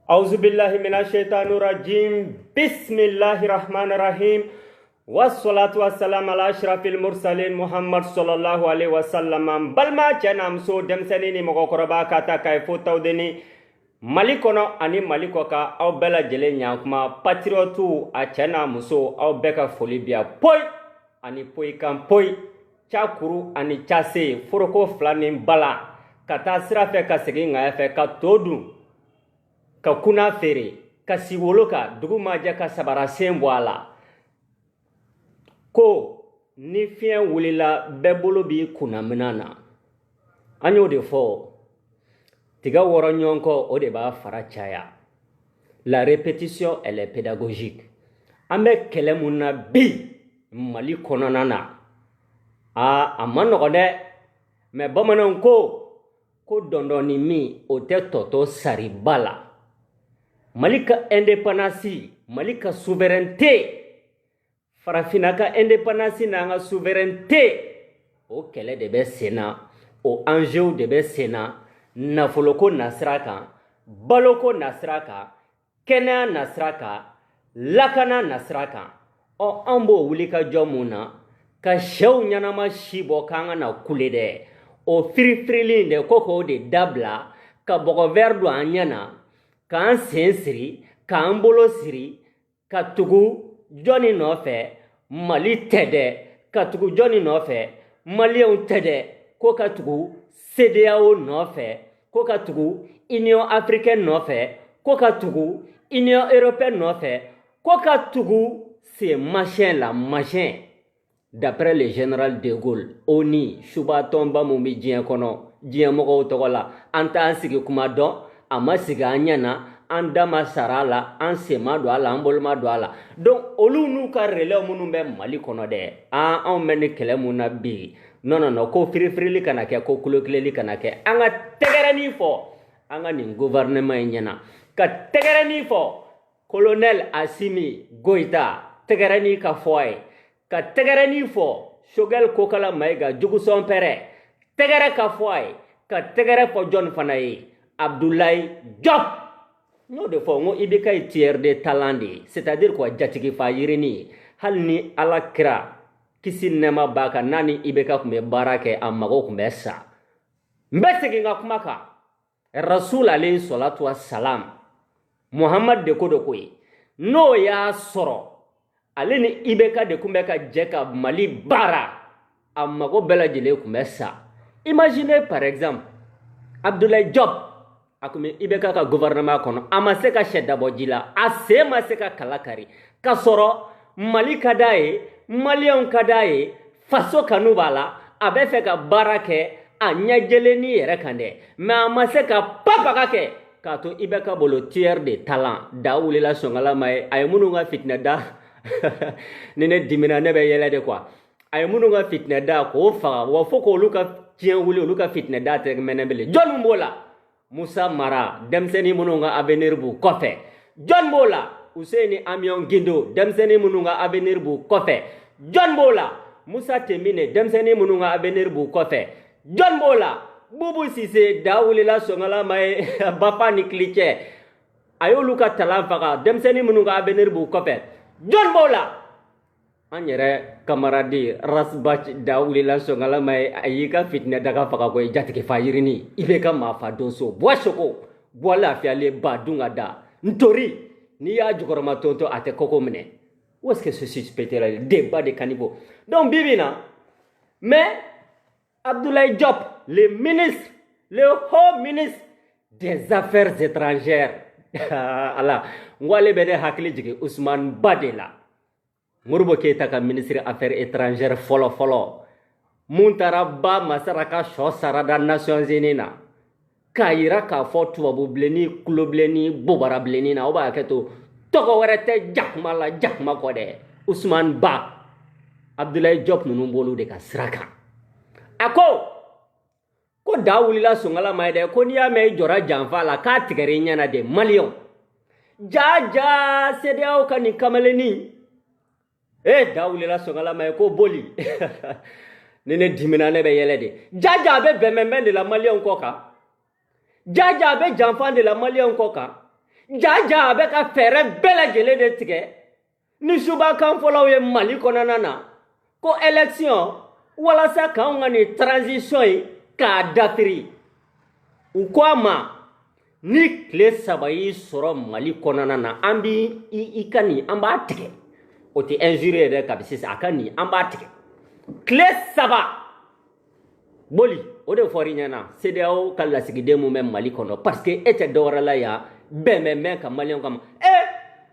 أعوذ بالله من الشيطان الرجيم بسم الله الرحمن الرحيم والصلاة والسلام على أشرف المرسلين محمد صلى الله عليه وسلم بلما جنام سو دمسنيني مغوكربا كاتا كايفو تودني مالكونا أني مالكوكا أو بلا جلين يانكما باتريوتو أچنا مسو أو بكا فوليبيا بوي أني بوي كام بوي چاكورو أني چاسي فروكو فلانين بلا كاتا سرافة كاسرين غايفة كاتودو ka kuna fere ka siwolo ka dugu maja ka sabara sen bɔ a la ko ni fiɲɛ wulila bɛɛ bolo bi kunnamina na an y'o de fɔ tiga wɔrɔ ɲɔgɔn kɔ o de b'a fara caya la répétition elle est pédagogique an bɛ kɛlɛ mun na bi mali kɔnɔna na a ma nɔgɔ dɛ mais bamananw ko dɔndɔni min o tɛ tɔtɔ sari ba la Mali ka indépendance, Mali ka souveraineté, farafina ka indépendance na nga souveraineté, o kɛlɛ de bɛ senna, o enjeu de bɛ senna, nafoloko nasira kan, baloko nasira kan, kɛnɛya nasira kan, lakana nasira kan. An b'o wuli ka jɔ mun na, ka sɛw ɲanama si bɔ k'an ka na kule dɛ, o firifirili de ko k'o de dabila, ka bɔgɔ vɛri don an ɲɛ na, k'an sen siri k'an bolo siri ka tugu jɔnni nɔfɛ mali tɛ dɛ ka tugu jɔnni nɔfɛ maliyɛnw tɛ dɛ ko ka tugu CEDEAO nɔfɛ ko ka tugu Union africaine nɔfɛ ko ka tugu Union européenne nɔfɛ ko ka tugu ces machins la machin d'après le général de Gaulle ONU subatɔnba mun bɛ diɲɛ kɔnɔ diɲɛ mɔgɔw tɔgɔ la an t'an sigi kuma dɔn a ma sigi an ɲɛ na an da ma sara a la an sen ma don a la an bolo ma don a la donc olu n'u ka relais minnu bɛ mali kɔnɔ dɛ anw bɛ ni kɛlɛ mun na bi non ko firifirili kana kɛ ko kulokileli kana kɛ an ka tɛgɛrɛnin fɔ an ka nin gouvernement in ɲɛna ka tɛgɛrɛnin fɔ colonel Assimi Goïta tɛgɛrɛnin ka fɔ a ye ka tɛgɛrɛnin fɔ Choguel Kokala Maïga Jugusɔn Pɛrɛ tɛgɛrɛ ka fɔ a ye ka tɛgɛrɛ fɔ jɔn fana ye Abdoulaye Diop n'o de fɔ n ko IBK ye tiers de talent de c'est-à-dire quoi jatigi fa yirini hali ni ala kira kisi nɛma b'a kan n'a ni IBK tun bɛ baara kɛ a mago tun bɛ sa n bɛ segin ka kuma kan Rasul alayhi salatu wa salam Muhammad de ko ye n'o y'a sɔrɔ ale ni IBK de tun bɛ ka jɛ ka Mali baara a mago bɛɛ lajɛlen tun bɛ sa imaginez par exemple Abdoulaye Diop a tun bɛ IBK ka gouvernement kɔnɔ a ma se ka sɛ dabɔ ji la a sen ma se ka kala kari ka sɔrɔ Mali ka d'a ye maliyɛnw ka d'a ye faso kanu b'a la a bɛ fɛ ka baara kɛ a ɲɛjɛlenni yɛrɛ kan dɛ mais a ma se ka papaga kɛ k'a to IBK bolo tiers de talent da wulila sɔngala ma ye a ye minnu ka fitinɛ da ni ne dimina ne bɛ yɛlɛ de quoi a ye minnu ka fitinɛ da k'o faga wa fo k'olu ka tiɲɛ wuli olu ka fitinɛ da tɛgɛmɛnɛ bele jɔn b'o la Musa Mara denmisɛnnin minnu ka avenir b'u kɔfɛ jɔn b'o la Useni Amion Gindo denmisɛnnin minnu ka avenir b'u kɔfɛ jɔn b'o la Musa Tembine denmisɛnnin minnu ka avenir b'u kɔfɛ jɔn b'o la Bubu Sise da wulila sɔngala ma ye Bafa ni Kilicɛ a y'olu ka talan faga denmisɛnnin minnu ka avenir b'u kɔfɛ jɔn b'o la an yɛrɛ camarade Rasbach da wulila sɔngala ma ye a y'i ka fitinɛ daga faga ko ye jatigi fa yirini i bɛ ka maa fa don so bɔ soko bɔ lafiyalen ba dun ka da ntori n'i y'a jukɔrɔma tonto a tɛ koko minɛ où est-ce que ceci peut être débat de caniveau donc bibi na mais Abdoulaye Diop le ministre le haut ministre des affaires étrangères ala ngwale bɛ ne hakili jigin Ousmane Ba de la Modibo Keita ka ministre affaires étrangères fɔlɔ mun taara ba masaraka sɔ sarada Nations Unies na k'a yira k'a fɔ tubabubilenni kulobilenni bobarabilenni na o b'a kɛ to tɔgɔ wɛrɛ tɛ jakuma la jakuma kɔ dɛ Ousmane Ba Abdoulaye Diop ninnu b'olu de ka sira kan a ko da wulila sɔngala ma ye dɛ ko n'i y'a mɛn i jɔra janfa la k'a tigɛra i ɲɛna de maliyɛnw ja CEDEAO ka nin kamalenni da wulila sɔngala ma ye ko boli ni ne dimina ne bɛ yɛlɛ de jaja a bɛ bɛnbɛnbɛn de la maliyɛnw kɔ kan jaja a bɛ janfa de la maliyɛnw kɔ kan jaja avec a fɛɛrɛ bɛɛ lajɛlen de tigɛ ni subakan fɔlɔw ye Mali kɔnɔna na ko élection walasa k'anw ka nin transition ye k'a dafiri u ko a ma ni tile 3 y'i sɔrɔ Mali kɔnɔna na an bi i ka nin an b'a tigɛ o tɛ injure yɛrɛ kabi sisan a ka nin an b'a tigɛ tile 3 boli o de fɔr'i ɲɛna CEDEAO ka lasigiden mun bɛ Mali kɔnɔ parce que e tɛ dɔwɛrɛ la yan bɛnbɛnbɛn ka maliyɛnw kama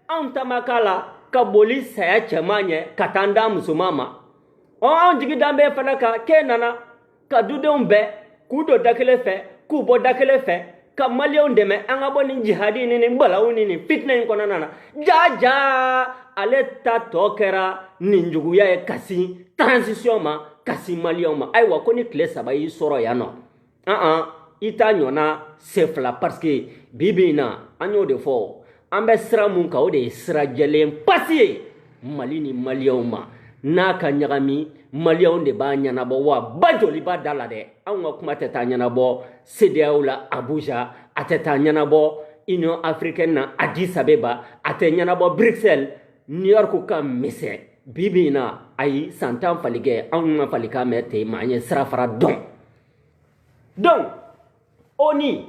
anw ta ma k'a la ka boli saya cɛman ɲɛ ka taa an da musoman ma anw jigi dan bɛ fana kan k'e nana ka dudenw bɛɛ k'u don da kelen fɛ k'u bɔ da kelen fɛ ka maliyɛnw dɛmɛ an ka bɔ nin jihadi ni nin balawu ni nin fitina in kɔnɔna na jaja ale ta tɔ kɛra nin juguya ye kasi transition ma kasi maliyɛnw ma ayiwa ko ni tile 3 y'i sɔrɔ yan nɔ i t'a ɲɔna senfila parce que bi in na an y'o de fɔ an bɛ sira mun kan o de ye sira jɛlen pasi ye Mali ni maliyɛnw ma n'a ka ɲagami maliyɛnw de b'a ɲɛnabɔ wa ba joli b'a da la dɛ anw ka kuma tɛ taa ɲɛnabɔ CEDEAO la Abuja a tɛ taa ɲɛnabɔ Union africaine na Addis Abeba a tɛ ɲɛnabɔ Bruxelles New York ka misɛn bi in na ayi san 10 fali kɛ anw ka fali kan mɛn ten ma an ye sira fara dɔn donc ONU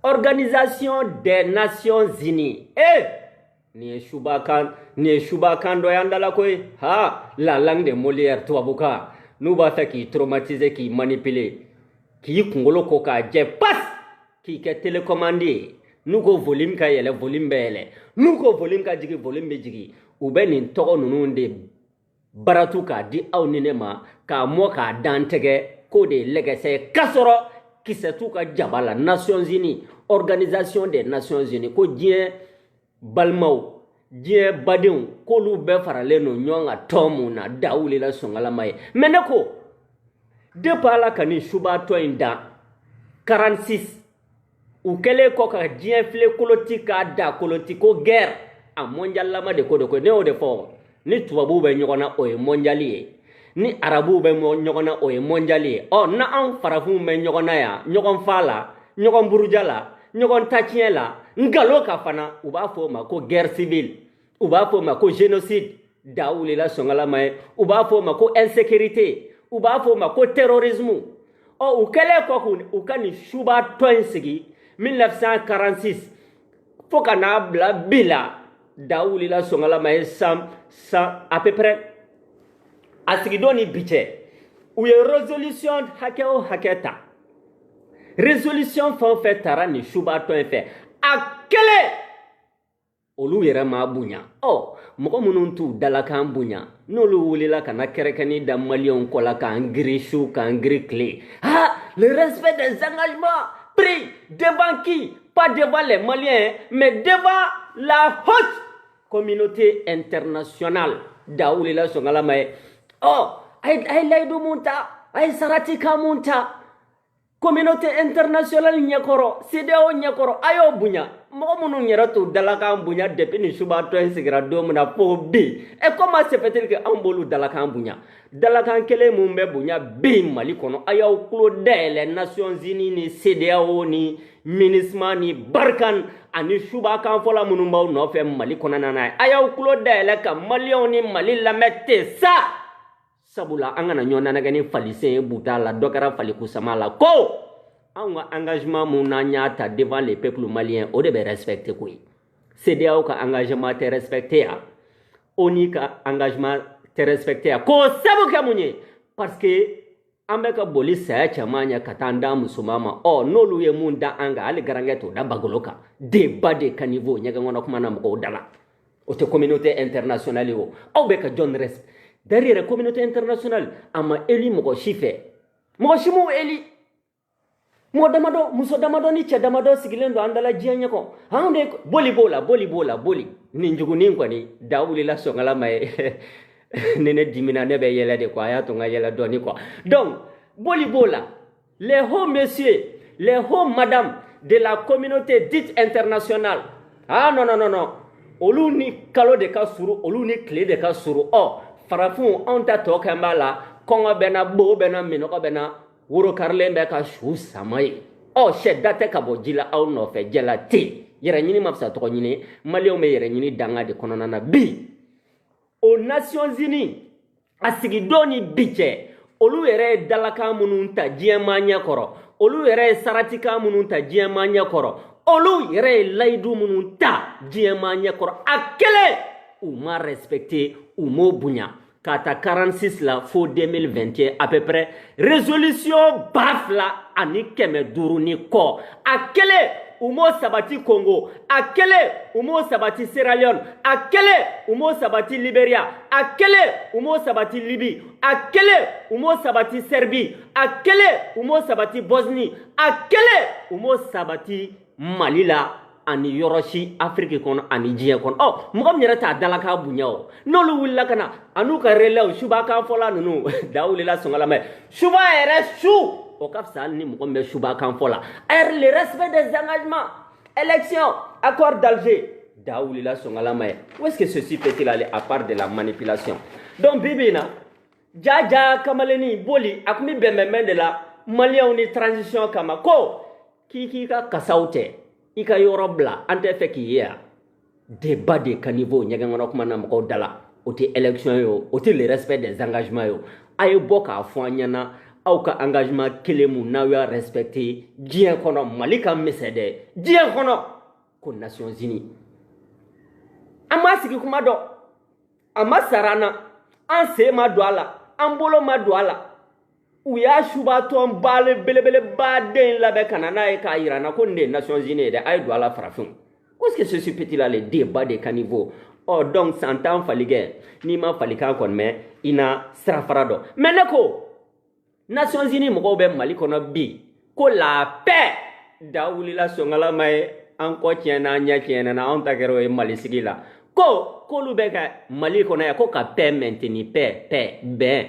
Organisation des Nations Unies ni ye subakan dɔ y'an dala koyi la langue de Molière tubabukan n'u b'a fɛ k'i traumatiser k'i manipuler k'i kunkolo ko k'a jɛ pas k'i kɛ télécommande ye n'u ko volume ka yɛlɛ volume bɛ yɛlɛ n'u ko volume ka jigi volume bɛ jigi u bɛ nin tɔgɔ ninnu de baratu k'a di aw ni ne ma k'a mɔ k'a dan tɛgɛ k'o de ye lɛgɛsɛ k'a sɔrɔ kisɛ t'u ka jaba la Nations Unies Organisation des Nations Unies ko diɲɛ balimaw diɲɛ badenw k'olu bɛɛ faralen no ɲɔgɔn kan tɔn mun na da wulila sɔngalama ye mais ne ko depuis ala ka nin subatɔ in dan 46 u kɛlen kɔ ka diɲɛ file koloti k'a da koloti ko guerre a mondialama de ko de ko ne y'o de fɔ ni tubabuw bɛ ɲɔgɔn na o ye mondial ye ni arabuw bɛ ɲɔgɔn na o ye mondial ye na anw farafinw bɛ ɲɔgɔn na yan ɲɔgɔn fa la ɲɔgɔn buruja la ɲɔgɔn tatiɲɛ la ngalo ka fana u b'a fɔ o ma ko guerre civile u b'a fɔ o ma ko génocide da wulila sɔngalama ye u b'a fɔ o ma ko insécurité u b'a fɔ o ma ko terrorisme u kɛlen kɔ u ka nin subatɔ in sigi 1946 fo ka n'a bila bi la da wulila sɔngalama ye san à peu près a sigidon ni bi cɛ u ye résolution hakɛ o hakɛ ta résolution fɛn o fɛn taara nin subatɔ in fɛ a kɛlen olu yɛrɛ m'a bonya mɔgɔ minnu t'u dalakan bonya n'olu wulila ka na kɛrɛkɛni da maliyɛnw kɔ la k'an giri su k'an giri tile le respect des engagements pris devant qui pas devant les Maliens mais devant la haute communauté internationale da wulila sɔngalama ye a ye layidu mun ta a ye sarati kan mun ta communauté internationale ɲɛkɔrɔ CEDEAO ɲɛkɔrɔ a y'o bonya mɔgɔ minnu yɛrɛ t'u dalakan bonya depuis ni subatɔ in sigira don min na fo bi comment se fait-il que anw b'olu dalakan bonya dalakan kelen mun bɛ bonya bi Mali kɔnɔ a y'aw tulo dayɛlɛ Nations Unies ni CEDEAO ni MINUSMA ni Barkhane ani subakan fɔla minnu b'aw nɔfɛ Mali kɔnɔna na a y'aw tulo dayɛlɛ ka maliyɛnw ni Mali lamɛn ten sa sabula an kana ɲɔgɔn nanagɛ ni falisen ye buta la dɔ kɛra falikusama la ko anw ka engagement mun n'an y'a ta devant les peuples maliens o de bɛ respecter koyi CEDEAO ka engagement tɛ respecter yan ONU ka engagement tɛ respecter yan k'o sabu kɛ mun ye parce que an bɛ ka boli saya cɛman ɲɛ ka taa an da musoman ma n'olu ye mun da an kan hali garankɛ t'o da bagolo kan débat de caniveau ɲɛgɛn kɔnɔ kuma na mɔgɔw da la o tɛ communauté internationale ye o aw bɛ ka jɔn respect derrière communauté internationale a ma eli mɔgɔ si fɛ mɔgɔ si m'o eli mɔgɔ damadɔ muso damadɔ ni cɛ damadɔ sigilen don an dala diɲɛ ɲɛkɔ anw de boli b'o la boli nin jugunin kɔni da wulila sɔngalama ye ni ne dimina ne bɛ yɛlɛ de quoi a y'a to n ka yɛlɛ dɔɔni quoi donc boli b'o la les hauts messieurs les hauts madames de la communauté dite internationale non olu ni kalo de ka surun olu ni tile de ka surun farafinw anw ta tɔ kɛ b'a la kɔngɔ bɛ na bo bɛ na minɔgɔ bɛ na woro karilen bɛ ka su sama ye sɛ da tɛ ka bɔ ji la aw nɔfɛ jɛla ten yɛrɛ ɲini ma fisa tɔgɔ ɲini maliyɛnw bɛ yɛrɛ ɲini danga de kɔnɔna na bi o Nations Unies a sigidon ni bi cɛ olu yɛrɛ ye dalakan minnu ta diɲɛmaa ɲɛkɔrɔ olu yɛrɛ ye saratikan minnu ta diɲɛmaa ɲɛkɔrɔ olu yɛrɛ ye layidu minnu ta diɲɛmaa ɲɛkɔrɔ a kelen u ma respecté u m'o bonya k'a ta 46 la fo 2021 à peu près résolution 2500 ni kɔ a kelen u m'o sabati Congo a kelen u m'o sabati Sierra Leone a kelen u m'o sabati Liberia a kelen u m'o sabati Libye a kelen u m'o sabati Serbie a kelen u m'o sabati Bosnie a kelen u m'o sabati Mali la ani yɔrɔ si Afrique kɔnɔ ani diɲɛ kɔnɔ mɔgɔ min yɛrɛ t'a dalakan bonya o n'olu wulila ka na an'u ka relais subakan fɔla ninnu da wulila sɔngala mɛ suba yɛrɛ su o ka fisa ni mɔgɔ min bɛ subakan fɔ la le respect des engagements élection accord d'Alger da wulila sɔngala mɛ où est-ce que ceci peut-il aller à part de la manipulation donc bibi in na jaja kamaleni boli a tun bɛ bɛnbɛnbɛn de la maliyɛnw ni transition kama ko k'i ka kasaw tɛ i ka yɔrɔ bila an tɛ fɛ k'i ye yan débat de caniveau ɲɛgɛn kɔnɔ kuma na mɔgɔw da la o tɛ élection ye o tɛ le respect des engagements ye o a ye bɔ k'a fɔ an ɲɛna aw ka engagement kelen mun n'aw y'a respecté diɲɛ kɔnɔ Mali ka misɛn dɛ diɲɛ kɔnɔ ko Nations Unies an m'a sigi kuma dɔn a ma sara an na an sen ma don a la an bolo ma don a la u y'a subatɔn belebeleba den labɛn ka na n'a ye k'a yira n na ko nin de ye Nations Unies ye dɛ a ye don a la farafinw où est-ce que ceci peut-il aller débat de caniveau donc san tan fali kɛ n'i ma falikan kɔni mɛn i na sirafara dɔn mais ne ko Nations Unies mɔgɔw bɛ Mali kɔnɔ bi ko la paix da wulila sɔngala ma ye an kɔ tiɲɛna an ɲɛ tiɲɛna anw ta kɛra o ye Mali sigi la k'olu bɛ ka Mali kɔnɔ yan ko ka paix maintenir paix bɛn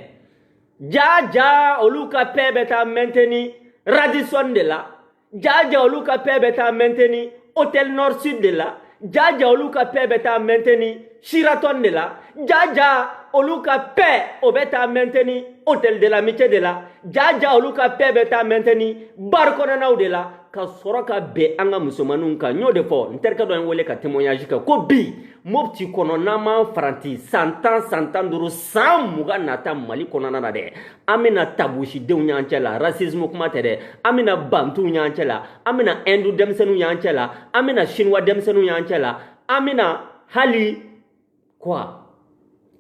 jaja olu ka paix bɛ taa maintenir Radisson de la jaja olu ka paix bɛ taa maintenir Hôtel Nord Sud de la jaja olu ka paix bɛ taa maintenir Sheraton de la jaja olu ka paix o bɛ taa maintenir Hôtel de l'Amitié de la jaja olu ka paix bɛ taa maintenir bar kɔnɔnaw de la ka sɔrɔ ka bɛn an ka musomaninw kan n y'o de fɔ n terikɛ dɔ ye n wele ka témoignage kɛ ko bi Mopti kɔnɔ n'an m'an faranti san 10 san 15 san 20 nata Mali kɔnɔna na dɛ an bɛna tabusidenw y'an cɛ la racisme kuma tɛ dɛ an bɛna bantuw y'an cɛ la an bɛna hindu denmisɛnninw y'an cɛ la an bɛna chinois denmisɛnninw y'an cɛ la an bɛna hali quoi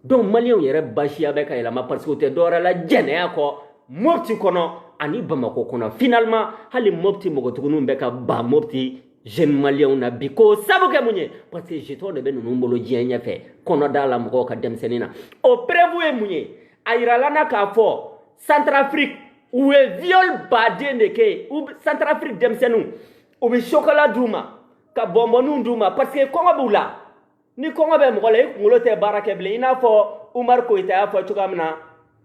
donc maliyɛnw yɛrɛ basiya bɛ ka yɛlɛma parce que o tɛ dɔwɛrɛ la jɛnɛya kɔ Mopti kɔnɔ ani Bamako kɔnɔ finalement hali Mopti mɔgɔtigininw bɛ ka ban Mopti jeune maliyɛnw na bi ko sabu kɛ mun ye parce que jeton de bɛ ninnu bolo diɲɛ ɲɛfɛ kɔnɔda la mɔgɔw ka denmisɛnnin na o prévu ye mun ye a yirala na k'a fɔ Centrafrique u ye viol baden de kɛ Centrafrique denmisɛnninw u bɛ chocolat d'u ma ka bonbonninw d'u ma parce que kɔngɔ b'u la ni kɔngɔ bɛ mɔgɔ la i kunkolo tɛ baara kɛ bilen i n'a fɔ Umar Koyita y'a fɔ cogoya min na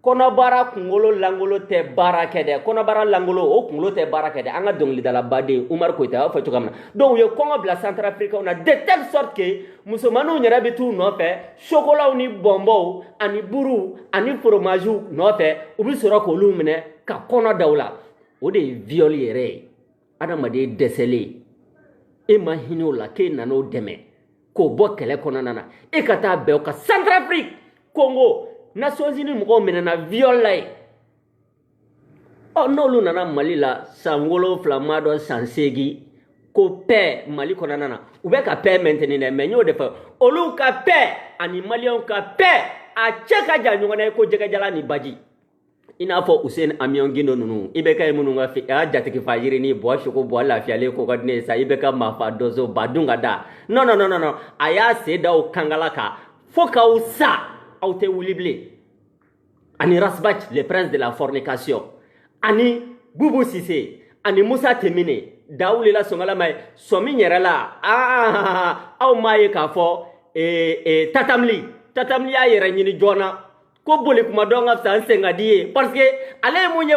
kɔnɔbara kunkolo langolo tɛ baara kɛ dɛ kɔnɔbara langolo o kunkolo tɛ baara kɛ dɛ an ka dɔnkilidalabaden Umar Koyita y'a fɔ cogoya min na donc u ye kɔngɔ bila Centrafricains na de telle sorte que musomaninw yɛrɛ bɛ t'u nɔfɛ chocolat ni bonbons ani buruw ani fromages nɔfɛ u bɛ sɔrɔ k'olu minɛ ka kɔnɔ da u la o de ye viol yɛrɛ ye adamaden dɛsɛlen e ma hinɛ o la k'e nan'o dɛmɛ k'o bɔ kɛlɛ kɔnɔna na e ka taa bɛn o ka Centrafrique Congo Nations Unies mɔgɔw minɛna viol la ye n'olu nana Mali la san 7 ma dɔ san 8 ko paix Mali kɔnɔna na u bɛ ka paix maintenir dɛ mais n y'o de fɔ olu ka paix ani maliyɛnw ka paix a cɛ ka jan ɲɔgɔn na ye ko jɛgɛjala ni baji i n'a fɔ Hussein Amion Gindo ninnu i bɛ ka ye minnu ka a y'a jatigi fa yirini bɔ soko bɔ lafiyalen ko ka di ne ye sa i bɛ ka maafa dɔso ba dun ka da non a y'a sen da o kankala kan fo k'aw sa aw tɛ wuli bilen ani Rasbach le prince de la fornication ani Boubou Cissé ani Musa Temine da wulila sɔngala ma ye sɔmi yɛrɛ la aw m'a ye k'a fɔ Tatamli y'a yɛrɛ ɲini joona ko boli kuma dɔn ka fisa n sen ka di ye parce que ale ye mun ye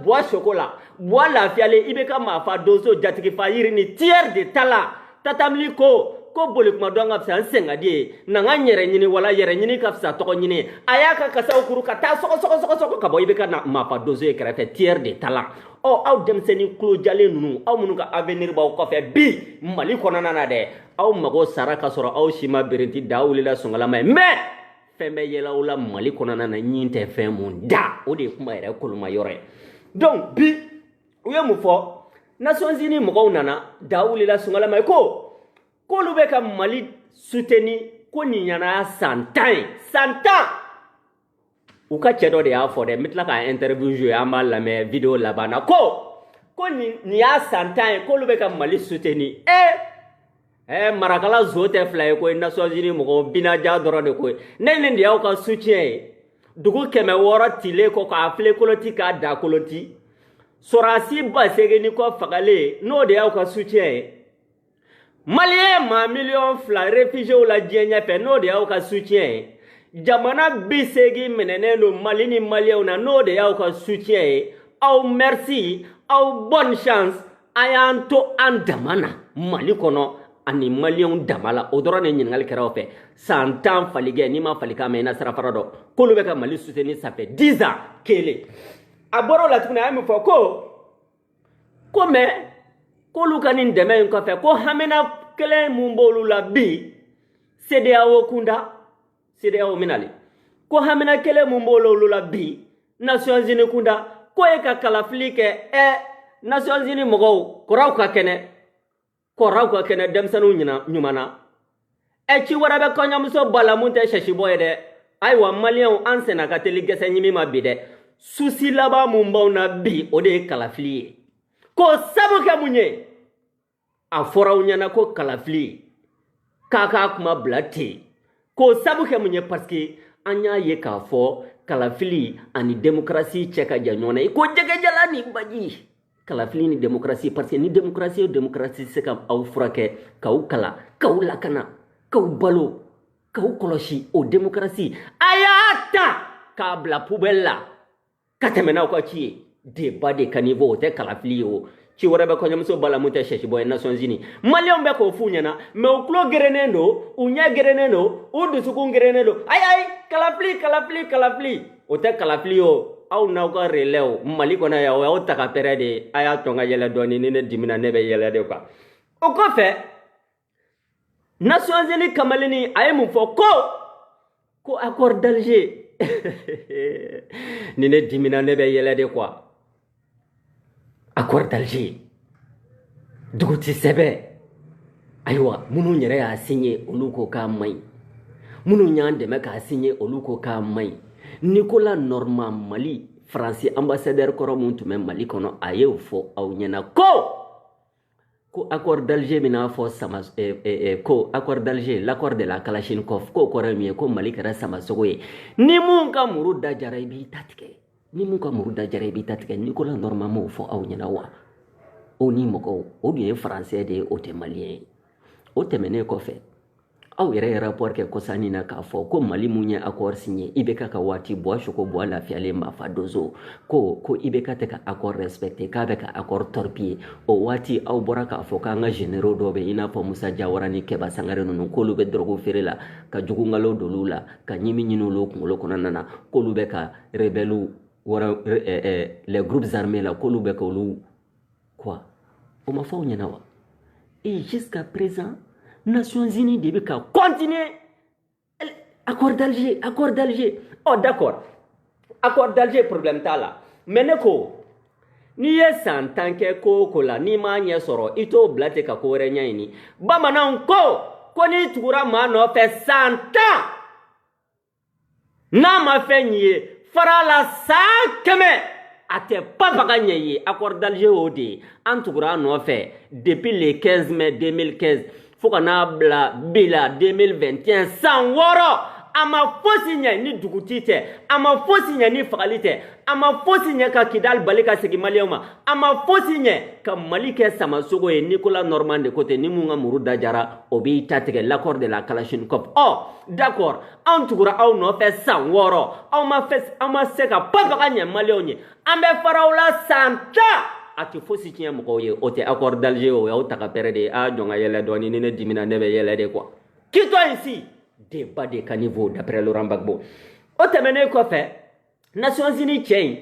buwa soko la buwa lafiyalen i bɛ ka maafa donso jatigi fa yiri ni tiers de ta la Tatamli ko ko boli kuma don ka fisa senga die na nga nyere nyini wala yere nyini ka fisa to nyini ayaka ka sa kuru ka ta soko ka boy be ka na ma fa dozo e krete tiers de talent aw demseni klo jale nunu aw munu ka avenir ba ko fe bi mali ko nana de aw mago sara ka soro aw shima berenti dawuli la songala mais fembe yela wala mali ko nana nyinte fe mun da o de kuma ere kuluma yore donc bi uye mu fo Nations Unies mo nana dawuli la songala mais ko lu be ka mali soutenir ko ni nyana santan uka chedo de ya for de mitla ka interview jo ya mal la me video la bana ko ni ya santan ko lu be ka mali soutenir marakala zote fly ko Nations Unies mo bina ja doro de ko nene ndiya ka soutien dugu keme woro tile ko ka afle koloti ka da koloti sorasi ba segeni ko fagale no de ya ka soutien Malien ma million fla réfugié la dienya pe no de ya ka soutien jamana bisegi menene no malini malien na no de ya ka soutien au merci au bonne chance ayanto andamana mali kono ani malien damala odorone nyingal keraw fe santan falige ni ma falika me na sara farado ko lu be ka mali soutenir ça fait 10 ans kele aboro la tuna am fo ko me ko lu kanin deme ko fe ko hamena kele mumbolu la bi CEDEAO kunda CEDEAO minali ko hamena kele mumbolu la bi Nations Unies kunda ko e ka kalaflike Nations Unies mogo ko raw ka kene demsanu nyumana ci warabe konyamuso balamunte shashiboye de aywa malien ansena ka teligese nyimi mabide susi laba mumbaw na bi ode kalafliye ko sabu ke munye a foraw nyana ko kalafli kaka kuma blate ko sabu ke munye parce que anya ye ka fo kalafli ani démocratie cheka janyona ko jege jalani baji kalafli ni démocratie parce que ni démocratie c'est comme au frake kala lakana kau balo kau koloshi o démocratie ayata kabla poubelle katemena ko ci débat de caniveau te kalafli o ci warabe ko nyamso bala munta sheshi boy Nations Unies malion be ko funyana me o klo gerenendo unya gerenendo o du suku gerenendo ay kalafli o te kalafli o aw na ko releo mali ko na ya o ta ka perede aya to nga yele doni ni ne dimina ne be yele de quoi o ko fe Nations Unies kamalini ay mu fo ko accord d'Alger ni ne dimina ne be yele de quoi accord d'Alger duguti sebe aywa munu nyere ya signé oluko ka mai munu nyande me ka signé oluko ka mai Nicolas Normand Mali français ambassadeur koromuntu men Mali kono aye fo aw nyana ko accord d'Alger mina fo sama ko accord d'Alger l'accord de la Kalachnikov ko korami ko Mali kara sama sogoye ni mun ka muru da jarabi tatike Nicolas Normand mo fo aw nyana wa oni moko o bien français de o te malien o te mene ko fe aw yere rapport ke ko sanina ka fo ko Mali munye accord signé ibeka ka wati bo shoko bo la fiale ma fa dozo ko ibeka te ka accord respecté ka be ka accord torpiller o wati aw boraka fo ka nga généraux do be ina po Musa Jawara ni Keba Sangare nunu ko lu be drogo ferela ka jugu ngalo dolula ka nyimi nyinu lo ko kono nana ko lu be ka rebelu wara les groupes armés là ko lu be ko lu quoi o ma fa nyana wa et jusqu'à présent Nations Unies debe ka continuer accord d'Alger oh d'accord accord d'Alger problème ta la mais ko ni ye santanke ko la ni ma nya soro ito blate ka ko re nya ni bamanan ko ni tukura ma no fe santa na ma fe nye fara la sakeme ate papa gagné accord d'Alger odi en tukura no fe depuis le 15 mai 2015 Fokana bla bila 2021 sans woro ama fosinya ni dugutite ama fosinya ni fagalite ama fosinya ka kidal balika segi malioma ama fosinya ka malike sama sogo e Nicolas Normand de côté ni munga muru dajara obi tatike l'accord de la Kalachnikov d'accord en tukura aw no fe sans woro aw ma seka papa ganya malionye ambe farawla santa a tɛ fosi tiɲɛ mɔgɔw ye o tɛ accord d'Alger o y'aw ta ka pɛrɛ de a jɔn ka yɛlɛ dɔɔni ni ne dimina ne bɛ yɛlɛ de quoi quitte-toi ici débat de caniveau d'après Laurent Gbagbo o tɛmɛnen kɔfɛ Nations Unies cɛ in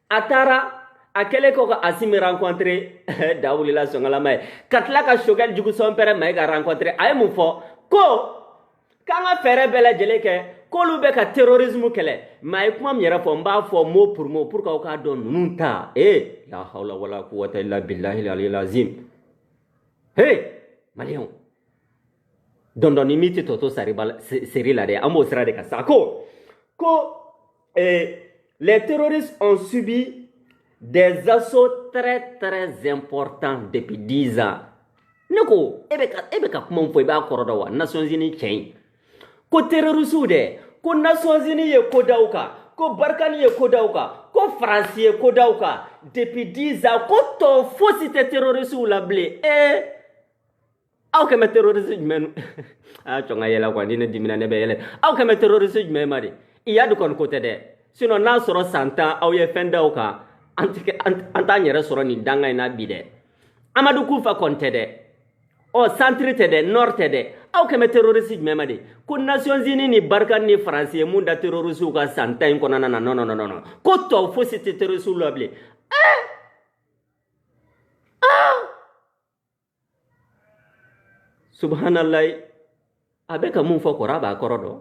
a taara a kɛlen ko ka Assimi rencontré da wulila sɔngɔlama ye ka tila ka Choguel Diougosson Pɛrɛ Mayiga rencontré a ye mun fɔ ko k'an ka fɛɛrɛ bɛɛ lajɛlen kɛ k'olu bɛ ka terrorisme kɛlɛ mais a ye kuma min yɛrɛ fɔ n b'a fɔ mot pour mot pour que aw k'a dɔn ninnu ta la hawla wala quwwata illa billahi al-aliyyil azim maliyɛnw dɔndɔni min tɛ tɔ to seri la dɛ an b'o sira de kan sa ko les terroristes ont subi des assauts très très importants depuis 10 ans ne ko e bɛ ka kuma min fɔ i b'a kɔrɔ dɔn wa Nations Unies cɛ in ko terroristes dɛ ko Nations Unies ye ko d'aw kan ko Barkhane ye ko d'aw kan ko France ye ko d'aw kan depuis 10 ans ko tɔ fosi tɛ terroristes la bilen aw kɛmɛ terroriste jumɛn a cɔn ka yɛlɛ quoi ni ne dimina ne bɛ yɛlɛ aw kɛmɛ terroriste jumɛn ma de Iyadu kɔni ko tɛ dɛ sinon n'a sɔrɔ san 10 aw ye fɛn da aw kan an t'an yɛrɛ sɔrɔ nin danga in na bi dɛ Amadou Koufa kɔni tɛ dɛ centre tɛ dɛ nord tɛ dɛ aw kɛmɛ terroriste jumɛn ma de ko Nations Unies ni Barkhane ni France ye mun da terroriste ka san 10 in kɔnɔna na non ko tɔ fosi tɛ terroriste la bilen subhanallah a bɛ ka mun fɔ kɔrɔ a b'a kɔrɔ dɔn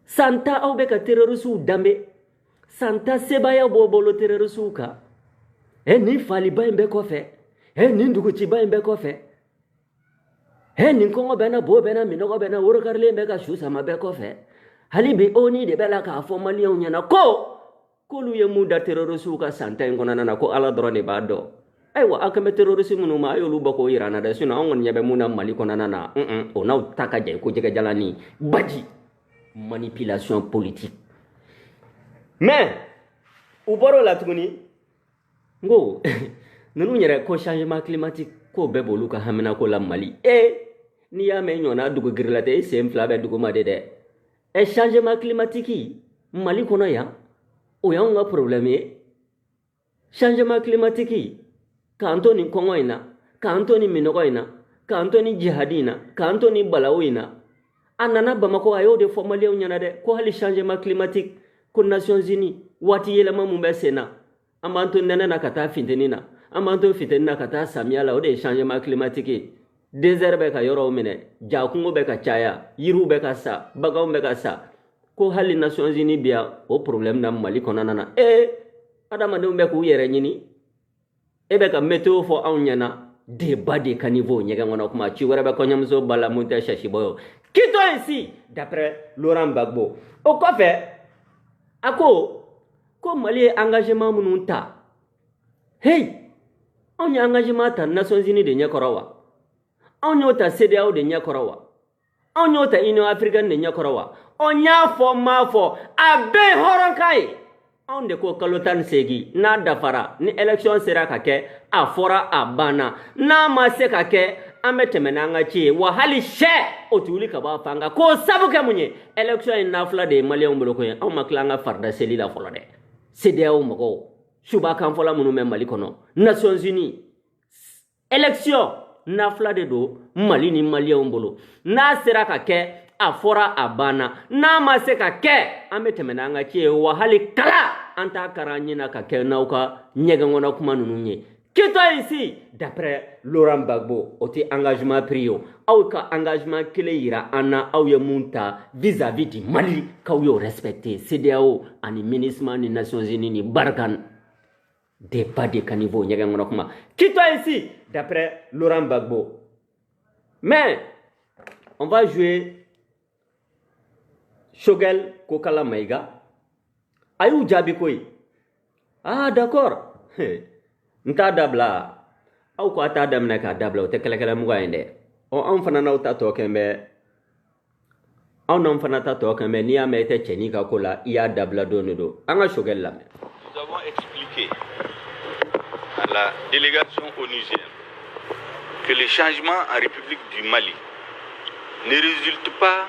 san 10 aw bɛ ka terroriste danbe san 10 sebaya b'o bolo terroriste kan nin faliba in bɛ kɔfɛ nin duguciba in bɛ kɔfɛ nin kɔngɔ bɛ na bo bɛ na minɔgɔ bɛ na worokarilen bɛ ka su sama bɛ kɔfɛ hali bi ONU de bɛ la k'a fɔ maliyɛnw ɲɛna k'olu ye mun da terroriste ka san 10 in kɔnɔna na ko ala dɔrɔn de b'a dɔn ayiwa aw kɛmɛ terroriste minnu ma a y'olu bɔ k'o yira an na dɛ sinon an kɔni ɲɛ bɛ mun na Mali kɔnɔna na o n'aw ta ka jan ko jɛgɛjalanin baji manipulation politique mais u bɔr'o la tuguni n ko ninnu yɛrɛ ko changement climatique k'o bɛɛ b'olu ka hamina ko la Mali n'i y'a mɛn ɲɔgɔnna dugu girila tɛ i sen fila bɛ duguma de dɛ changement climatique Mali kɔnɔ yan o y'anw ka problème ye changement climatique k'an to nin kɔngɔ in na k'an to nin minɔgɔ in na k'an to nin jihadi in na k'an to nin balawu in na a nana Bamako a y'o de fɔ maliyɛnw ɲɛna dɛ ko hali changement climatique ko Nations Unies waati yɛlɛma mun bɛ sen na an b'an to nɛnɛ na ka taa funteni na an b'an to funteni na ka taa samiya la o de ye changement climatique ye désert bɛ ka yɔrɔw minɛ jakungo bɛ ka caya yiriw bɛ ka sa baganw bɛ ka sa ko hali Nations Unies bi yan o problème na Mali kɔnɔna na adamadenw bɛ k'u yɛrɛ ɲini e bɛ ka météo fɔ anw ɲɛna débat de caniveau ɲɛgɛn kɔnɔ kuma ci wɛrɛ bɛ kɔɲɔmuso ba la mun tɛ sɛsibɔ ye quitte-toi ici d'après Laurent Gbagbo o kɔfɛ a ko Mali ye engagement minnu ta anw ye engagement ta Nations Unies de ɲɛkɔrɔ wa anw y'o ta CEDEAO de ɲɛkɔrɔ wa anw y'o ta Union africaine de ɲɛkɔrɔ wa n y'a fɔ n m'a fɔ a bɛɛ ye hɔrɔnkan ye anw de ko kalo 18 n'a dafara ni élection sera ka kɛ a fɔra a banna n'a ma se ka kɛ an bɛ tɛmɛ n'an ka ci ye wa hali sɛ o tɛ wuli ka bɔ a fan kan k'o sabu kɛ mun ye élection ye nafila de ye maliyɛnw bolo ko ye anw ma tila an ka farida seli la fɔlɔ dɛ CEDEAO mɔgɔw subakanfɔla minnu bɛ Mali kɔnɔ Nations Unies élection nafila de don Mali ni maliyɛnw bolo n'a sera ka kɛ a fɔra a banna n'a ma se ka kɛ an bɛ tɛmɛ n'an ka ci ye wa hali kala an t'a kara an ɲɛna ka kɛ n'aw ka ɲɛgɛn kɔnɔ kuma ninnu ye quitte-toi ici d'après Laurent Gbagbo o tɛ engagement pris ye aw ka engagement kelen yira an na aw ye mun ta vis-à-vis du Mali k'aw y'o respecté CEDEAO ani MINUSMA ni Nations Unies ni Barkhane débat de caniveau ɲɛgɛn kɔnɔ kuma quitte-toi ici d'après Laurent Gbagbo mais on va jouer Choguel Kokala Mayiga a y'u jaabi koyi d'accord n t'a dabila aw ko a t'a daminɛ k'a dabila o tɛ kɛlɛkɛlɛmuga ye dɛ anw fana n'aw ta tɔ kɛn bɛ anw n'anw fana ta tɔ kɛn bɛ n'i y'a mɛn i tɛ cɛnin ka ko la i y'a dabila don de don an ka Choguel lamɛn. Nous avons expliqué à la délégation onusienne que les changements en République du Mali ne résultent pas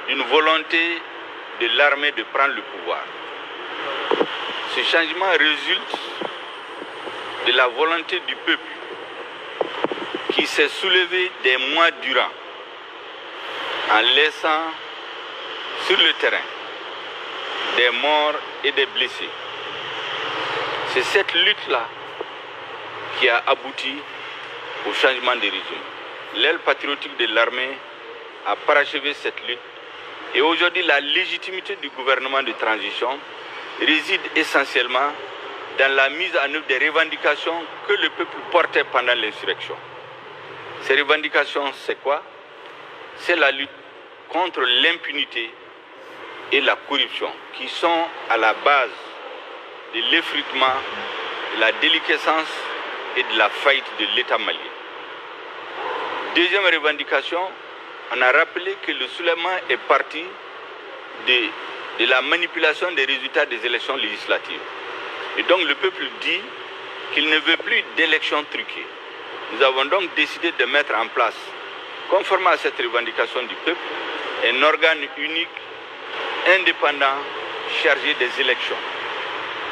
d'une volonté de l'armée de prendre le pouvoir. Ce changement résulte de la volonté du peuple qui s'est soulevé des mois durant en laissant sur le terrain des morts et des blessés. C'est cette lutte-là qui a abouti au changement de régime. L'aile patriotique de l'armée a parachevé cette lutte et aujourd'hui la légitimité du gouvernement de transition réside essentiellement dans la mise en œuvre des revendications que le peuple portait pendant l'insurrection. Ces revendications, c'est quoi? C'est la lutte contre l'impunité et la corruption qui sont à la base de l'effritement, de la déliquescence et de la faillite de l'État malien. Deuxième revendication, on a rappelé que le soulèvement est parti de la manipulation des résultats des élections législatives. Et donc le peuple dit qu'il ne veut plus d'élections truquées. Nous avons donc décidé de mettre en place, conformément à cette revendication du peuple, un organe unique, indépendant, chargé des élections,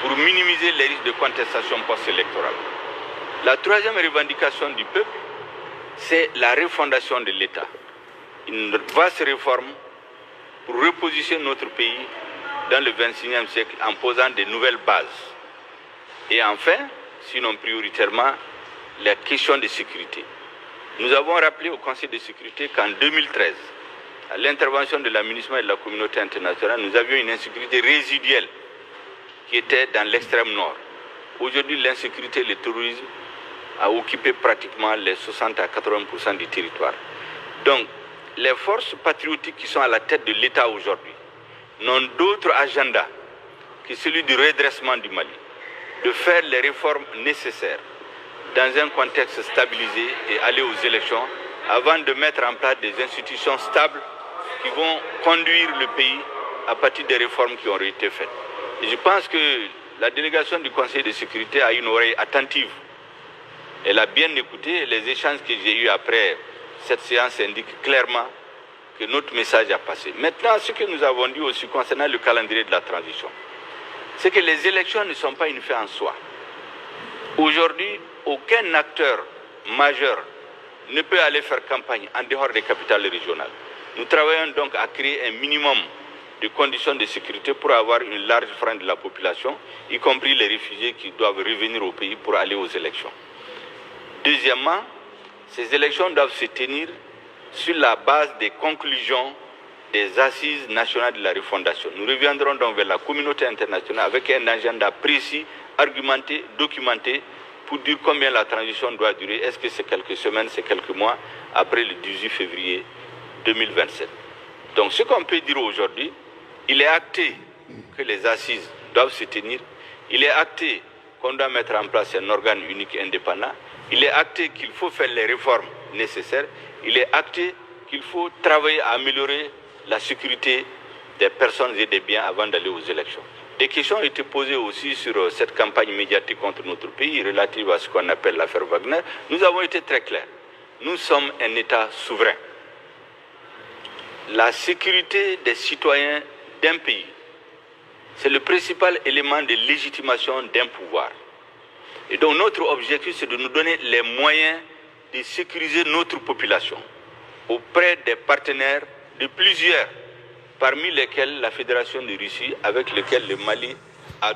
pour minimiser les risques de contestation post-électorale. La troisième revendication du peuple, c'est la refondation de l'État. Une vaste réforme pour repositionner notre pays dans le XXIe siècle en posant de nouvelles bases. Et enfin, sinon prioritairement, la question de sécurité. Nous avons rappelé au Conseil de sécurité qu'en 2013, à l'intervention de l'administration et de la communauté internationale, nous avions une insécurité résiduelle qui était dans l'extrême nord. Aujourd'hui, l'insécurité et le terrorisme a occupé pratiquement les 60 à 80% du territoire. Donc, les forces patriotiques qui sont à la tête de l'État aujourd'hui n'ont d'autre agenda que celui du redressement du Mali, de faire les réformes nécessaires dans un contexte stabilisé et aller aux élections avant de mettre en place des institutions stables qui vont conduire le pays à partir des réformes qui auraient été faites. Et je pense que la délégation du Conseil de sécurité a une oreille attentive. Elle a bien écouté et les échanges que j'ai eus après cette séance indiquent clairement que notre message a passé. Maintenant, ce que nous avons dit aussi concernant le calendrier de la transition, c'est que les élections ne sont pas une fin en soi. Aujourd'hui, aucun acteur majeur ne peut aller faire campagne en dehors des capitales régionales. Nous travaillons donc à créer un minimum de conditions de sécurité pour avoir une large frange de la population, y compris les réfugiés qui doivent revenir au pays pour aller aux élections. Deuxièmement, ces élections doivent se tenir sur la base des conclusions des assises nationales de la refondation. Nous reviendrons donc vers la communauté internationale avec un agenda précis, argumenté, documenté, pour dire combien la transition doit durer. Est-ce que c'est quelques semaines, c'est quelques mois, après le 18 février 2027. Donc ce qu'on peut dire aujourd'hui, il est acté que les assises doivent se tenir, il est acté qu'on doit mettre en place un organe unique indépendant, il est acté qu'il faut faire les réformes nécessaires, il est acté qu'il faut travailler à améliorer la sécurité des personnes et des biens avant d'aller aux élections. Des questions ont été posées aussi sur cette campagne médiatique contre notre pays relative à ce qu'on appelle l'affaire Wagner. Nous avons été très clairs. Nous sommes un État souverain. La sécurité des citoyens d'un pays, c'est le principal élément de légitimation d'un pouvoir. Et donc notre objectif, c'est de nous donner les moyens de sécuriser notre population auprès des partenaires de plusieurs, parmi lesquels la Fédération de Russie, avec lequel le Mali a...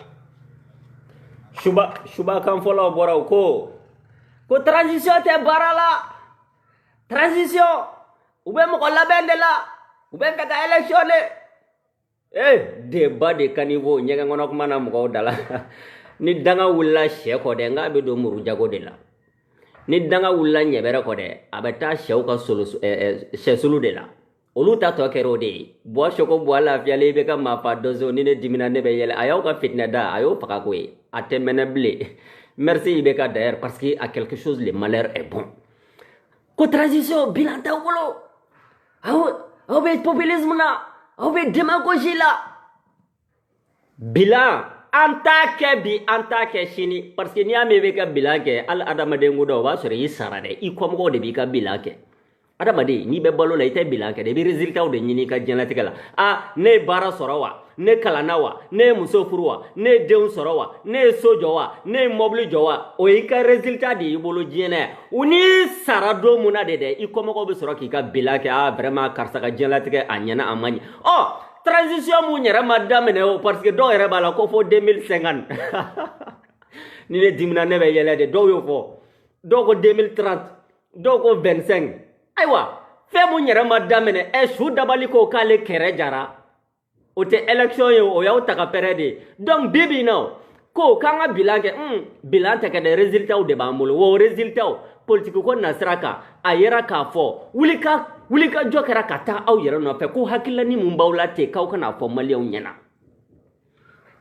Shuba kan folo bora ko transition te barala transition ou bien mo labende la ou bien ka élection débat de caniveau nyanga ngono ko manam ko dala ni danga wulla she ko de nga be do muru jago de la ni danga wulla nyebere ko de abeta shew ka solo she sulu de la olu ta to kero de bo shoko bo la fiale be ka ma pa dozo ni ne dimina ne be yele ayo ka fitna da ayo paka ko atemenable merci Ibeka d'ailleurs parce que à quelque chose le malheur est bon ko transition bilan ta wolo aw be populisme na aw be démagogie la bilan antake shini parce que ni ame be ka bilan ke al adama de ngudo wa sore yi sarade i komgo de bi ka bilan ke adamade ni be balo la ite bilan ke de bi résultat de nyini ka jënatigala ne bara sorowa ne kalanawa ne muso furuwa ne denw sorowa ne sojowa ne mobile jowa o yi ka résultat de ibolo jene uni sarado muna de I komo be soro ki ka bilan ke vraiment karsa ka jënatige anyana amani transition mu nyere madame ne parce que do yere bala ko fo 2050 ni le dimna ne be yele de do yo fo do ko 2030 do ko 25 aywa fe mu nyere madame ne su dabali ko kale kere jara o te election yo o yaw taka perede donc bibi no ko kanga bilange bilan taka de résultat de bamolo wo résultat politique ko nasraka ayera ka fo wulika jokera kata aw yera no fe ko hakilla ni mun bawla te kaw kana fo malion nyana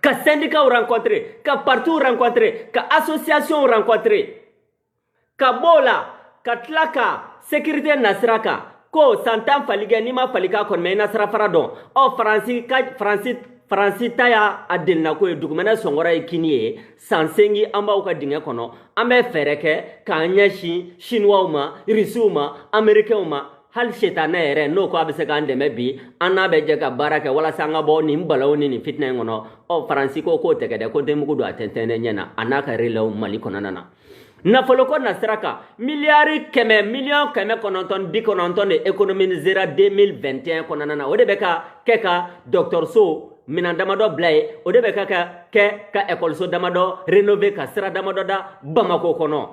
ka syndicat rencontrer ka partout rencontrer ka association rencontrer ka bola ka tlaka sécurité nasraka ko santam faliga ni ma falika kon me nasra faradon Francis taya adelna ko dugumana songora ikiniye sansengi amba uka dinga kono ambe fereke ka nyashi chinois ma risuma américain ma hal shetana ere no ko abese ka ndeme bi anabe je ka baraka wala sanga bo ni mbalawni ni fitna ngono Francis ko tegede ko demugo do atentene nyana anaka relew mali kono nana nafolo ko nasraka milliard keme million keme kononton bi kononton de économie zera 2021 konana o de beka keka docteur so mina damado blay o de beka ka école so damado rénover ka sera damado da Bamako kono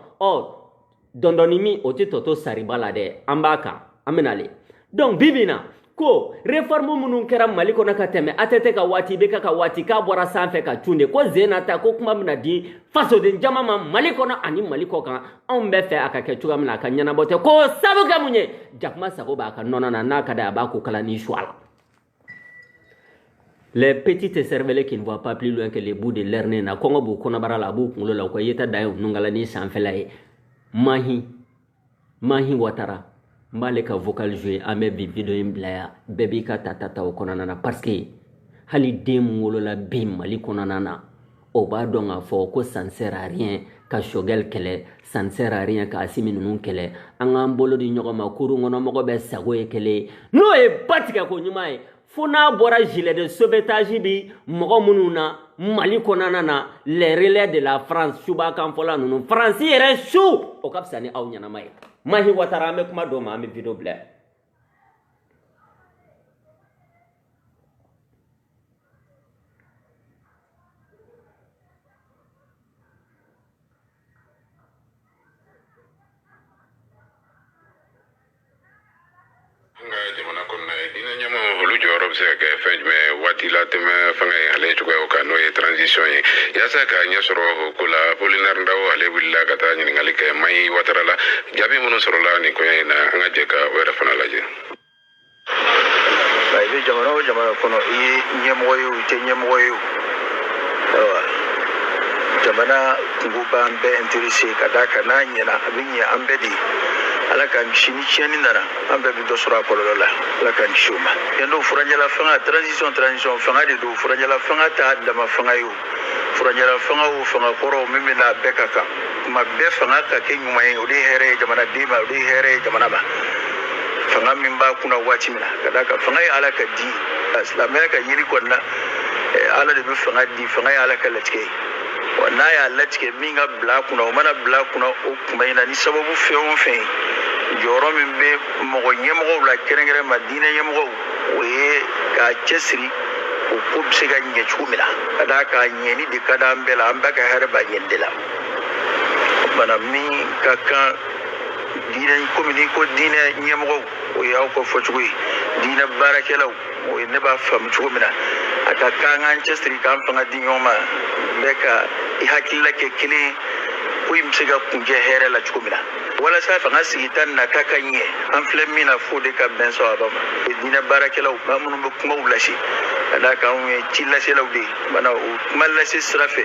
dondonimi o ti toto saribala de ambaka aminale donc bibina ko réforme munun kera mali kono ka teme atete ka wati be ka wati ka bora sanfe ka tunde ko zenata ko kuma mina di faso de jamama mali kono ani mali ko kan on be fe aka ke tuga mina kan nyana bote ko sabu ga munye jakma sako ba ka nonana na kada ba ko kala ni shwala les petites cerveles qui ne voient pas plus loin que les bouts de leur nez na kongo bu kona bara la bu kulo la ko yeta dayo nungala ni sanfe la mahi watara mbale ka vocal jouer ame bi video imblaya bebi ka tata o konana parce que hali dem wolo la bim mali konana o ba donga fo ko ça ne sert à rien ka shogel kele ça ne sert à rien ka asimi nunu kele anga mbolo di nyogo makuru ngono mogo be sago e kele no e batika ko nyuma e fona bora gilet de sauvetage bi mogo mununa mali konana na les relais de la France shuba kan fola nunu France yere chou o kapsani aw nyana mai mahi watara me kuma do ma me video bla jamana kɔnɔna ye diinɛ ɲɛmɔgɔ olu jɔyɔrɔ bɛ se ka kɛ fɛn jumɛn waati la tɛmɛ fanga ye ale cogoyaw kan n'o ye transition ye yaasa ka ɲɛ sɔrɔ o ko la Apollinaire Ndao ale wulila ka taa ɲininkali kɛ Mahi Watara la jaabi minnu sɔrɔla nin koɲɛ in na an ka jɛ ka o yɛrɛ fana lajɛ. I bɛ jamana o jamana kɔnɔ I ye ɲɛmɔgɔ ye o I tɛ ɲɛmɔgɔ ye o jamana kungo b'an bɛɛ intéressé ka d'a kan n'a ɲɛna a bɛ ɲɛ an bɛɛ de ala ka kisi ni tiɲɛni nana an bɛɛ bɛ dɔ sɔrɔ a kɔlɔlɔ la ala ka kisi o ma yan do furanjɛla fanga transition fanga de do furanjɛla fanga t'a dama fanga ye o furanjɛla fanga o fanga kɔrɔ min bɛ n'a bɛɛ ka kan tuma bɛɛ fanga ka kɛ ɲuman ye o de ye hɛrɛ ye jamanaden ma o de ye hɛrɛ ye jamana ma fanga min b'a kunna waati min na ka d'a kan fanga ye ala ka di silamɛya ka yiri kɔni na ala de bɛ fanga di fanga ye ala ka latigɛ ye wa n'a y'a latigɛ min ka bila kunna o mana bila kunna o kuma in na ni sababu fɛn o fɛn jɔyɔrɔ min bɛ mɔgɔ ɲɛmɔgɔw la kɛrɛnkɛrɛn ma diinɛ ɲɛmɔgɔw o ye k'a cɛsiri o ko bɛ se ka ɲɛ cogo min na ka d'a kan ɲɛni de ka d'an bɛɛ la an bɛɛ ka hɛrɛ b'a ɲɛni de la o kumana min ka kan diinɛ komi n'i ko diinɛ ɲɛmɔgɔw o ye aw ka fɔcogo ye diinɛ baarakɛlaw o ye ne b'a faamu cogo min na a ka kan an cɛsiri k'an fanga di ɲɔgɔn ma bɛɛ ka I hakilila kɛ kelen ko in bɛ se ka kunjɛ hɛrɛ la cogo min na walasa fanga sigita nata ka ɲɛ an filɛ min na fo de ka bɛn sɔrɔ ma diinɛ baarakɛlaw maa minnu bɛ kumaw lase ka d'a kan anw ye ci laselaw de ye bana o kuma lase sira fɛ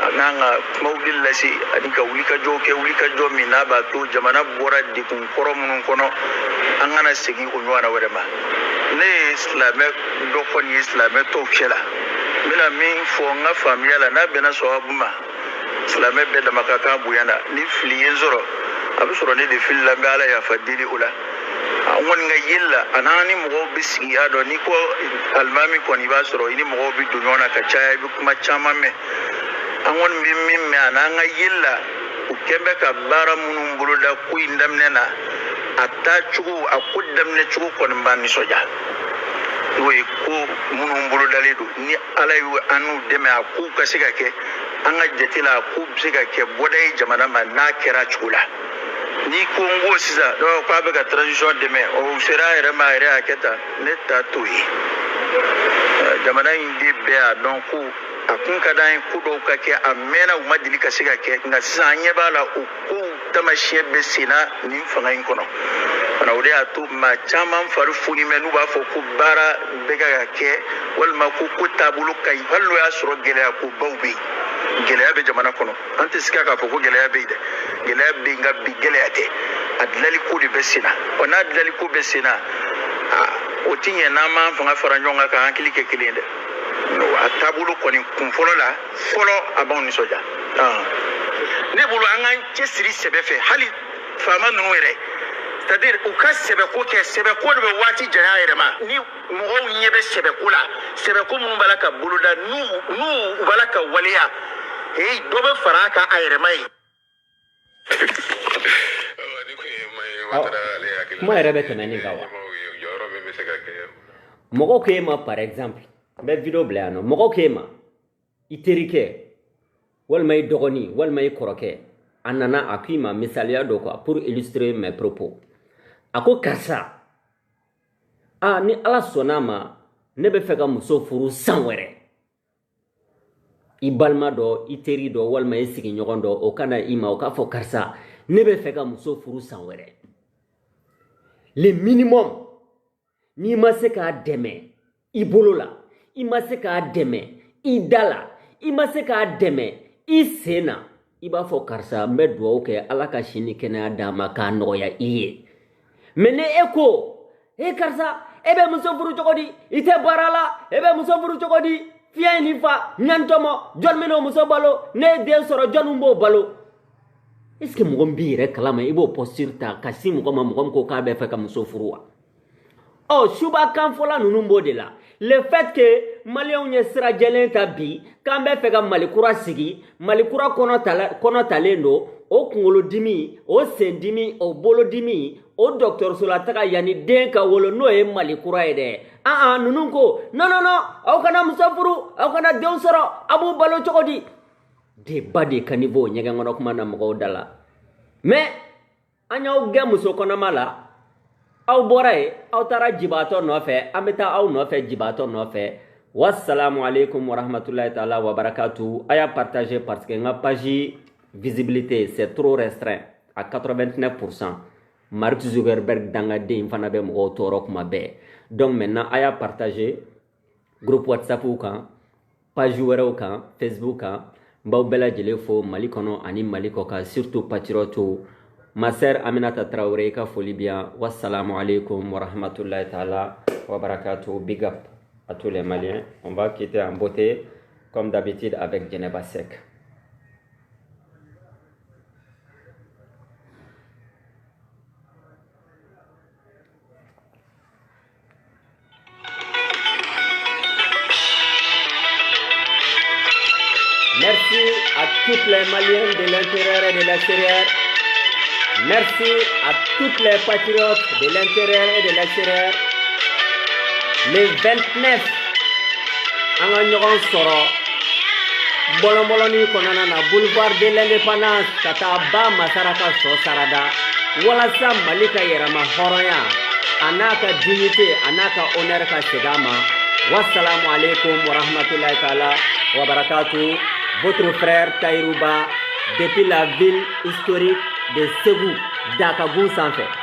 an kan ka kumaw de lase ani ka wulikajɔw kɛ wulikajɔ min n'a b'a to jamana bɔra degun kɔrɔ minnu kɔnɔ an kana segin o ɲɔgɔnna wɛrɛ ma ne ye silamɛ dɔ kɔni ye silamɛ tɔw cɛla n bɛna min fɔ n ka faamuya la n'a bɛnna sababu ma silamɛ bɛɛ dama ka kan bonya na ni fili ye n sɔrɔ abu soro ne de filla ngala ya fadili ula won nga yilla anani mo bisigi ado ni ko almami ko ni ba soro ini mo bi dunyona ka chaya bi kuma chama me angon min me ananga yilla u kembe ka bara munum buluda ku indamne na atta chugu akuddamne chugu ko mbani soja we ko munum buluda ledu ni alay anu deme aku ka siga ke anga jetila ku siga ke bodai jamana ma na kera chula ni ko ngo sisa do ko be ka transition deme o sera ere ma ere aketa neta toyi jamana indi be a donc akun kadan kudo ka ke amena u madili ka siga ke nga sanye bala u ku tamashe be sina ni fanga in kono ana wuri atu ma chaman faru funi menu ba fo ku bara be ga ke wal ma ku tabulu kai wallo ya suro gele ku bawbi gele be jamana kono ante sika ka fo ko gele be de gele be nga bi gele ate adlali ku di be sina ona adlali ku be sina o tinye na ma fanga faranjonga ka hankili ke kilinde no atabulu koni kunfolo la folo abon ni soja ne bulu angan chesiri sebefe hali fama nuere c'est-à-dire u ka sebe ko ke sebe ko be wati jana yere ma ni mo nyebe sebe kula sebe ko mun balaka buluda nu balaka waliya do be faraka ayere mai kuma yere be tanani gawa mogo kema par exemple be video blano mogo kema iterike walma dogoni walma koroke anana akima misalia do quoi pour illustrer mes propos ako kasa ni ala sonama ne be feka muso furu sanwere ibalma do iteri do walma sigi nyogondo o kana ima o ka fo kasa ne be feka muso furu sanwere le minimum ni ma se ka deme ibolola i ma se ka deme idala i ma se ka deme isena iba fo karsa mbe duwaw ke ala ka shini kena dama ka noya iye mene eko karsa ebe muso furu chokodi ite barala ebe muso furu chokodi fieni fa nyantomo jonmino muso balo ne den soro jonumbo balo est-ce que mo mbire kalama ibo postirta kasimu koma mo ko ka be fa ka muso furuwa shuba kan fola nunumbo de la le fait que Maliens nye sira jelen ta bi kan be fe ka malikura sigi malikura kono talendo o kungolo dimi o sendimi o bolo dimi o docteur sula taka yani den ka wolo no e malikura ede nunun ko no aw kana musafuru aw kana den soro abu balo chokodi de bade kanivo nyega ngono kuma na mo dala mais anya o gemu so kono mala aw boray aw tara jibato no fe ameta aw no fe jibato no fe wassalamu alaikum wa rahmatullahi ta'ala wa barakatuh aya partager parce que ma page visibilité c'est trop restreint à 89%. Mark Zuckerberg danga de infana be mo toro kuma be donc maintenant aya partager groupe WhatsApp ou kan page wero kan Facebook kan baw bela jele fo Mali kono ani Mali koka surtout patriote ma sœur Aminata Traoré ka foli bien wassalamu alaikum wa rahmatullahi ta'ala wa barakatuh. Big up à tous les Maliens. On va quitter en beauté comme d'habitude avec Geneva Sec. Merci à toutes les Maliens de l'intérieur et de l'extérieur. Merci à toutes les patriotes de l'intérieur et de l'extérieur. Le 29, on a un soro. Bolomoloni konana boulevard de l'indépendance. Kata ba masaraka so sarada. Wala sa malika yerama horoya. Anaka dignité, anaka honneur ka segama. Wassalamu alaikum wa rahmatullahi ta'ala wa barakatuh. Votre frère Taïrouba depuis la ville historique de Ségou, Dakagou sans fait.